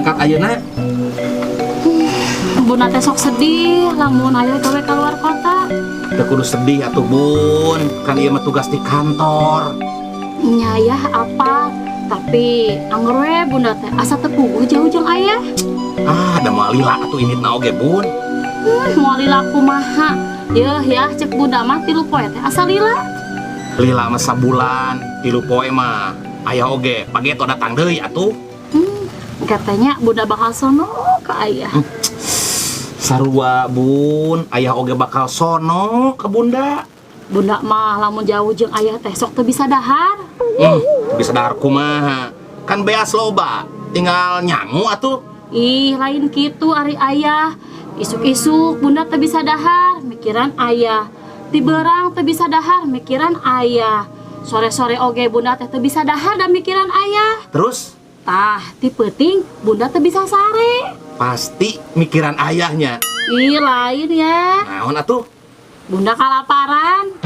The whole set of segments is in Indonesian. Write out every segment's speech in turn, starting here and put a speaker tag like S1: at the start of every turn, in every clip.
S1: berangkat ayeuna?
S2: Bunda teh sok sedih lamun aya gawe keluar kota.
S1: Teu kudu sedih atuh Bun, kan ieu mah tugas di kantor.
S2: Nya ya apa? Tapi angger we Bunda teh asa teu puguh jauh jeung aya.
S1: Da moal lila atuh initna oge Bun.
S2: Moal lila kumaha? Yeuh ya cek Bunda mah 3 poe teh asa lila.
S1: Lila mah sabulan, 3 poe mah aya oge, pageto datang deui atuh.
S2: Katanya Bunda bakal sono ke ayah.
S1: Sarua Bun, ayah oge bakal sono ke Bunda.
S2: Bunda mah lamun jauh jeung ayah teh sok teu bisa dahar.
S1: Bisa dahar kumaha? Kan beas loba, tinggal nyangu atuh.
S2: Ih, lain kitu ari ayah. Isuk-isuk Bunda teu bisa dahar, mikiran ayah. Ti beurang teu bisa dahar, mikiran ayah. Sore-sore oge Bunda teh teu bisa dahar dan mikiran ayah.
S1: Terus?
S2: Tah, ti peuting Bunda teu bisa sare.
S1: Pasti mikiran ayahnya.
S2: Ih, lain ya.
S1: Naon atuh?
S2: Bunda kalaparan.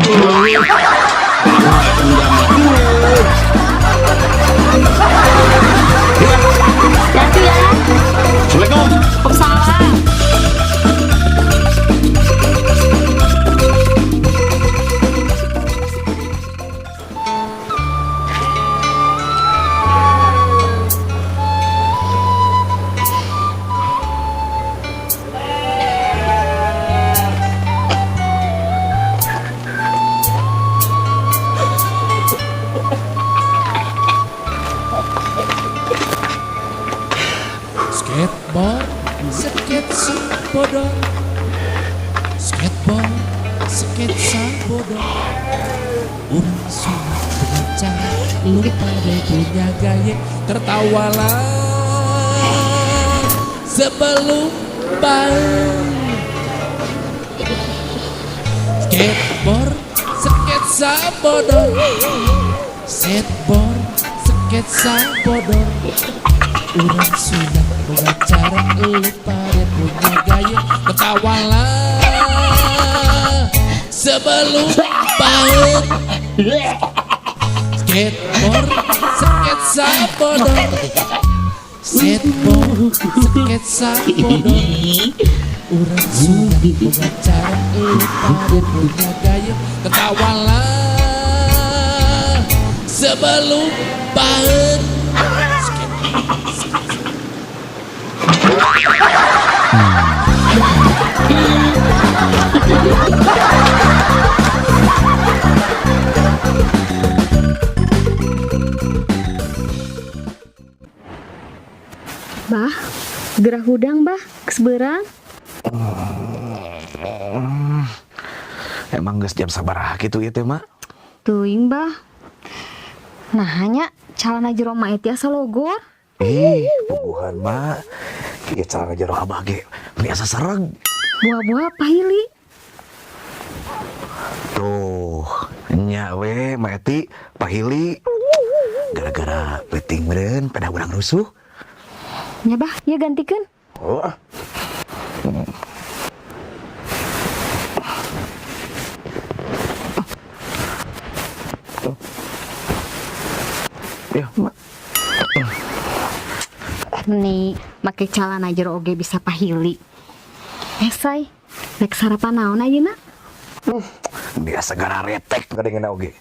S2: Hati ya.
S1: Assalamualaikum.
S2: Waalaikumsalam.
S3: Skateboard, sketsa bodoh. Skateboard, sketsa bodoh. Urang sunat dengan cara lupa deh punya gaya. Tertawalah sebelum balik. Skateboard, sketsa bodoh. Skateboard, sketsa bodoh. Urang sudah punya cara lupa dia punya gaya. Ketawalah sebelum bangun. Skateboard, sketsa bodoh. Skateboard, sketsa bodoh. Urang sudah punya cara lupa dia punya gaya. Ketawalah sebelum bangun.
S2: Bah, gerah hudang bah, keseberang.
S4: Emang geus jam sabaraha kitu ieu teh, Mak?
S2: Teuing bah. Nah hanya calana jero mah eta asa logor.
S4: Puguhan, Mak. Ieu cara jero abah ge biasa sareg.
S2: Buah-buah pahili.
S4: Tuh, nya we Mak Eti pahili. Gara-gara peuting meureun pada urang rusuh.
S2: Nya bah, ya gantikeun.
S4: Oh. Ya, Mak.
S2: Nih, make calana jero oge bisa pahili. Say, rek sarapan naon ayeuna?
S4: Biasa gara retek kadengna oge.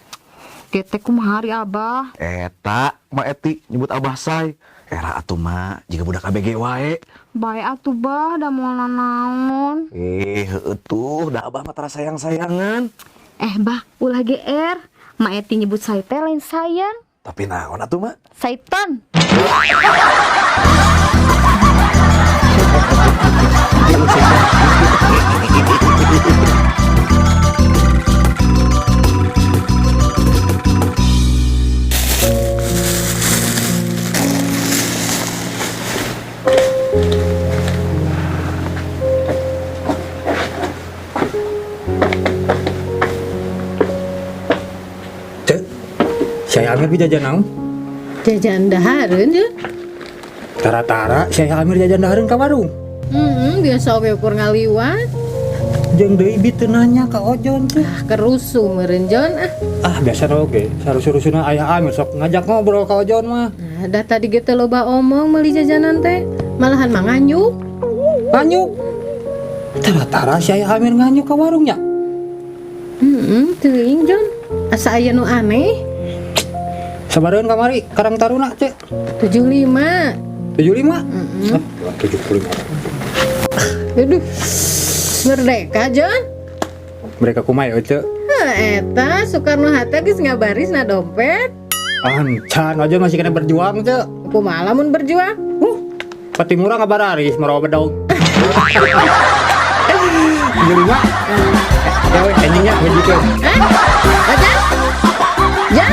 S2: Ketek kumaha hari abah?
S4: Eta, Mak Eti nyebut abah say. Era atuh Mak, jika budak ABG wae.
S2: Bae atuh bah, da moal naon.
S4: Heueuh tuh, da abah mah tara sayang-sayangan.
S2: Bah, ulah GR. Ma Eti nyebut saya teh lain sayang.
S4: Tapi naon atuh Mak?
S2: Saiton.
S5: Saya Amir di jajan naon?
S6: Jajan dahareun ya?
S5: Tara-tara saya Amir jajan dahareun ka warung.
S6: Biasa oge ukur ngaliwat.
S5: Jeung deui bi teu nanya ka Ojon teh.
S6: Kerusu meureun Jon ah.
S5: Biasa oge, sarusu-rusuna aya Amir sok ngajak ngobrol ka Ojon mah.
S6: dah tadi gitu loba omong meuli jajanan teh. Malahan manganyuk.
S5: Nganyuk. Tara-tara si Ayah Amir nganyuk ke warungnya.
S6: Teuing Jon. Asa aya nu aneh.
S5: Sabareun kamari, Karang Taruna cek.
S6: 75.
S5: 75? 75.
S6: Aduh. Merdeka Jon.
S5: Mereka kumaha cek.
S6: Eta Soekarno Hatta geus ngabarisna dompet.
S5: Ancan aja masih kena berjuang cek.
S6: Kumaha lamun berjuang?
S5: Pati murah ngabararis marawa bedog. 75. Ya we endingnya begitu.
S6: Aja? Ya?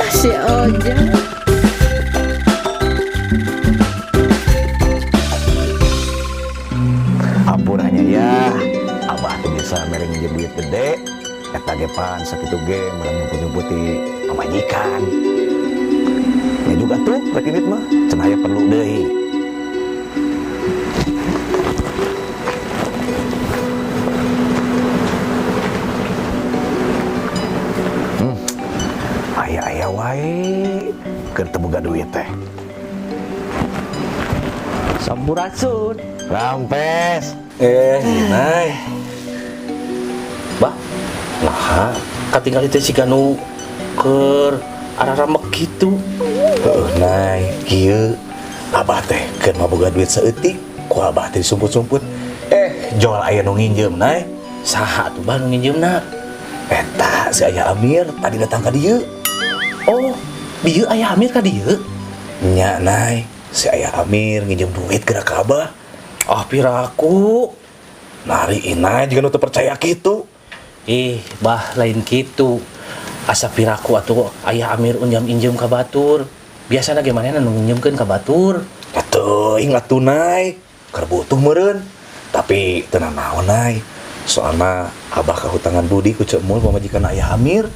S6: Si Oja.
S4: Ampunannya ya, abah tuh bisa mereng nginjem duit gede. Eta ge pan sakitu ge mereng nyumput-nyumputi pamajikan. Ya juga tuh rek init mah cenah aya perlu deui. Aya-aya wae keur teu boga duit teh.
S7: Sampurasun.
S4: Rampes.
S7: Nai. Bah, nah, katinggal itu si Ganu keur arah ramek gitu.
S4: Nai, kieu abah teh keur maboga duit saeutik, ku abah teh disumput-sumput. Jual aya nu nginjem, Nai.
S7: Saha tuh bah nu nginjeumna?
S4: Eta si Ayah Amir tadi datang ka dieu.
S7: Oh, dieu aya Amir ka dieu?
S4: Nya, Nai, si Ayah Amir nginjem duit geura ka abah.
S7: Ah, piraku.
S4: Nari inai juga nu teu percaya kitu.
S7: Bah lain gitu. Asa piraku atuh aya Amir unjam-injem ka batur. Biasana gimana nu nginjemkeun ka batur?
S4: Atuh ingat tuh, Nai. Keur butuh meureun. Tapi tenang naon, Nai. Soalna abah kahutangan budi ku Cek Mul pamajikan Ayah Amir.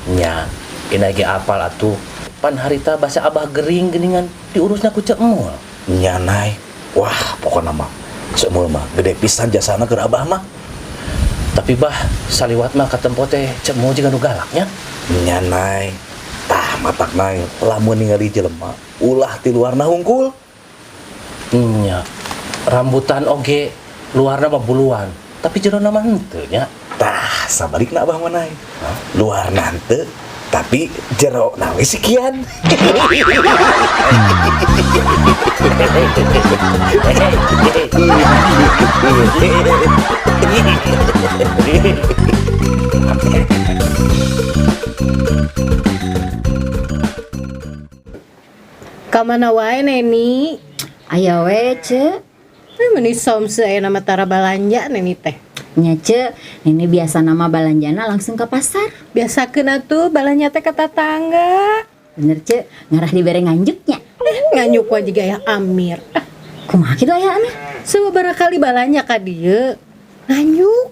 S7: Nya, ina ge apal atuh. Pan harita basa abah gering geningan diurusna ku Cek Mul.
S4: Nya, Nai. Wah, pokokna mah Cek Mul mah gede pisan jasana keur abah mah.
S7: Tapi bah, saliwat mah katempo teh Cek Mul juga nu galaknya.
S4: Nya, Nai. Tah matak, Nai, lamun ningali jelema ulah ti luarna hungkul.
S7: Nya, rambutan oge luarna mah buluan, tapi jerona mah henteu nya.
S4: Tah, sabalikna abah mah, Nai. Luarna henteu, tapi jero nawe sekian.
S6: Kamana wae Neni?
S8: Aya we ce.
S6: Meuni somse aya nama tara balanja Neni teh.
S8: Nya ce, Nini biasa nama balanjana langsung ke pasar.
S6: Biasakeun atuh balanja teh ka tatangga.
S8: Bener ce, ngarah dibere nganjuknya.
S6: Nganyuk wae jiga aya Amir.
S8: Kumaha kitu aya Amir?
S6: Sababaraha kali balanja ka dieu. Nganyuk.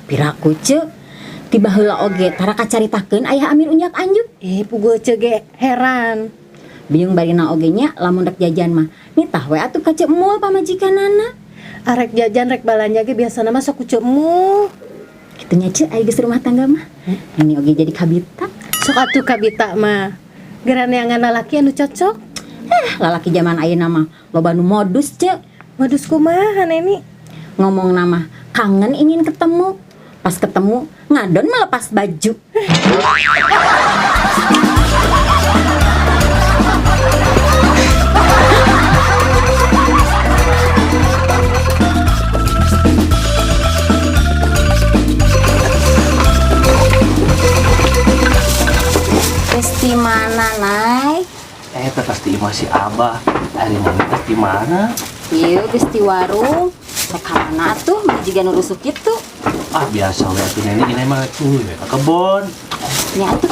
S8: Piraku ce. Tiba heula oge tara kacaritakeun aya Amir unyak anjuk.
S6: Puguh ce ge heran.
S8: Biung barina oge nya lamun rek jajan mah. Nitah we atuh ka Cek Mul pamajikanana.
S6: Arek jajan rek balanja ge biasana mah sok ku Cek Mul.
S8: Kitu nya ce aya geus rumah tangga mah. Ini oge jadi kabita.
S6: Sok atuh kabita mah. Geraneangan lalaki anu cocok.
S8: Lalaki zaman ayeuna mah loba nu modus ce.
S6: Modus kumaha Neni?
S8: Ngomong nama kangen ingin ketemu. Pas ketemu ngadon melepas baju. Pesti mana, Nay?
S7: Pasti masih abah. Hari mana pasti mana?
S8: Iya, pesti warung. Sekarang tuh majikan nurusuk gitu.
S7: Biasa we atuh Neni ini mah cuy we ka kebon.
S8: Ya atuh.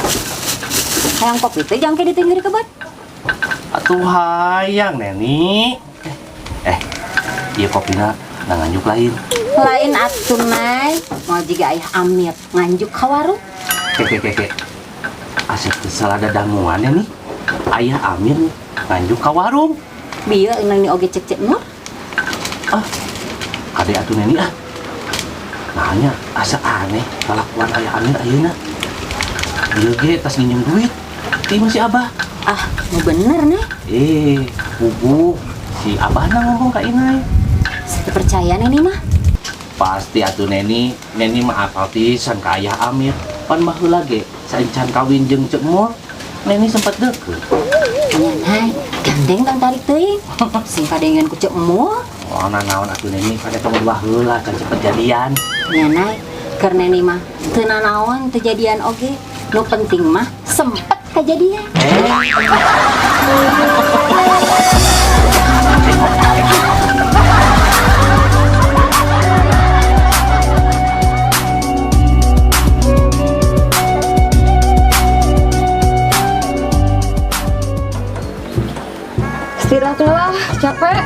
S8: Hayang kopi teh jangke ditinggal di kebon.
S7: Atuh hayang Neni. Ieu kopina nganjuk lain.
S8: Lain atuh, Nay. Mau jiga Ayah Amir nganjuk ka warung.
S7: Keke. Asik teh salah dadanguan ya nih. Ayah Amir nganjuk ka warung.
S8: Bieu eunang ni oge cek Mul.
S7: Kade atuh Neni Nanya asa aneh kalakuan Ayah Amir ayeuna. Ieu ge tas nginjem duit. Ti masih abah.
S8: Ah, mau bener nih.
S7: Bubu, si Abahna ngomong ke Inai.
S8: Saya percaya Neni mah.
S7: Pasti atuh Neni mah apal pisan ka Ayah Amir. Pan baheula ge saencan kawin jeung Cek Mor, Neni sempat deukeut.
S8: Nyanai, gandeng tang tarik teuing. Sing kadengan ku Cek Mor.
S7: Oh, naon atuh Neni pada tong baheula can cepet jadian.
S8: Nyanai, keur Neni mah teu nanaon kejadian oge. Nu penting mah sempet kejadian.
S6: Istirahatlah, capek.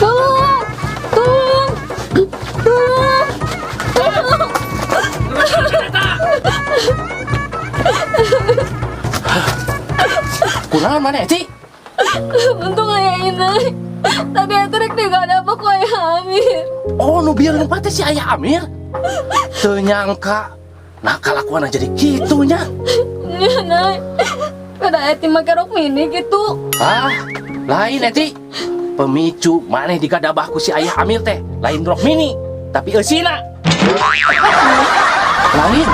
S6: Tolong! Tolong! Tolong!
S7: Kunaon mana Eci?
S6: Untung ayah ini. Tadi Etrek gak ada apa ku ayah Amir.
S7: Oh, nu biar nempatnya si Ayah Amir. Teu nyangka. Nah, kalakuan jadi gitunya.
S6: Iya, Nay. Pada Eti make rok mini gitu.
S7: Ah, lain Eti. Pemicu maneh digadabahku si Ayah Amir teh. Lain rok mini, tapi eusina. Lain.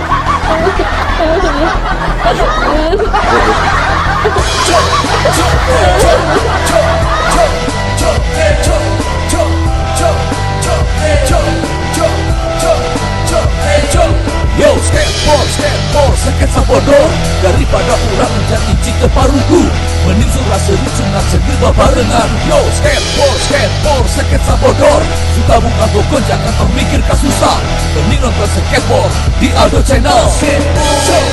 S3: Yo, skateboard, sakit sabodor. Daripada orang jadi cita paruku, mending surah seru sunat segil babarengan. Yo, skateboard, sakit sabodor. Suka buka bokon, jangan termikir kasusah. Mending nonton skateboard di Aldo Channel. Skateboard,